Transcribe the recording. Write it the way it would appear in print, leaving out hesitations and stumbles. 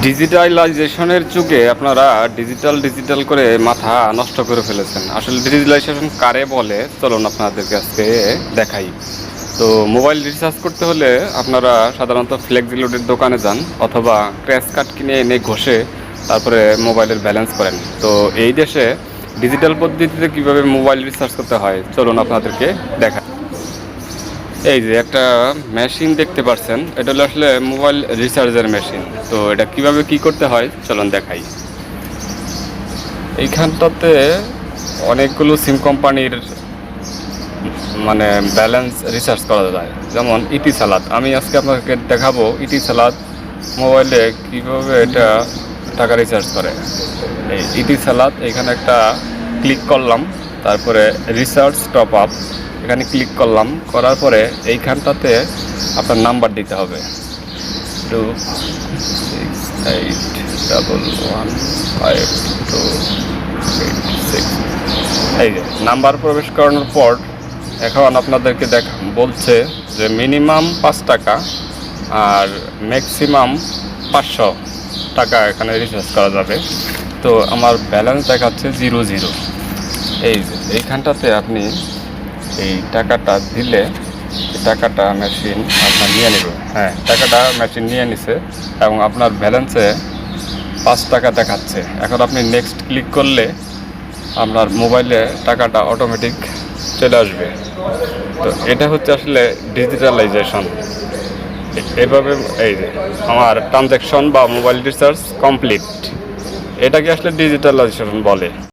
ডিজিটালাইজেশনের যুগে আপনারা ডিজিটাল করে মাথা নষ্ট করে ফেলেছেন। আসলে ডিজিটালাইজেশন কারে বলে চলুন আপনাদেরকে আজকে দেখাই। তো মোবাইল রিচার্জ করতে হলে আপনারা সাধারণত ফ্লেক্সিলোডের দোকানে যান অথবা ক্র্যাশ কার্ড কিনে এনে ঘষে তারপরে মোবাইলের ব্যালেন্স করেন। তো এই দেশে ডিজিটাল পদ্ধতিতে কীভাবে মোবাইল রিচার্জ করতে হয় চলুন আপনাদেরকে দেখা। এই যে একটা মেশিন দেখতে পাচ্ছেন, এটা হলো আসলে মোবাইল রিচার্জের মেশিন। তো এটা কিভাবে কি করতে হয় চলুন দেখাই। এইখানটাতে অনেকগুলো সিম কোম্পানির মানে ব্যালেন্স রিচার্জ করা যায়, যেমন ইতিসালাত। আমি আজকে আপনাকে দেখাবো ইতিসালাত মোবাইলে কিভাবে এটা টাকা রিচার্জ করে। এই ইতিসালাত এখানে একটা ক্লিক করলাম, তারপরে রিচার্জ টপ আপ এখানে ক্লিক করলাম, করার পরে এইখানটাতে আপনার নাম্বার দিতে হবে 26811526। এই যে নাম্বার প্রবেশ করানোর পর এখন আপনাদেরকে বলছে যে মিনিমাম 5 টাকা আর ম্যাক্সিমাম 500 টাকা এখানে রিচার্জ করা যাবে। তো আমার ব্যালেন্স দেখাচ্ছে 00। এই যে এইখানটাতে আপনি এই টাকাটা দিলে টাকাটা মেশিন আপনার নিয়ে নেবে। হ্যাঁ, টাকাটা মেশিন নিয়ে নিছে এবং আপনার ব্যালেন্সে 5 টাকা দেখাচ্ছে। এখন আপনি নেক্সট ক্লিক করলে আপনার মোবাইলে টাকাটা অটোমেটিক চলে আসবে। তো এটা হচ্ছে আসলে ডিজিটালাইজেশন। এভাবে এই যে আমার ট্রানজ্যাকশন বা মোবাইল রিচার্জ কমপ্লিট, এটাকে আসলে ডিজিটালাইজেশন বলে।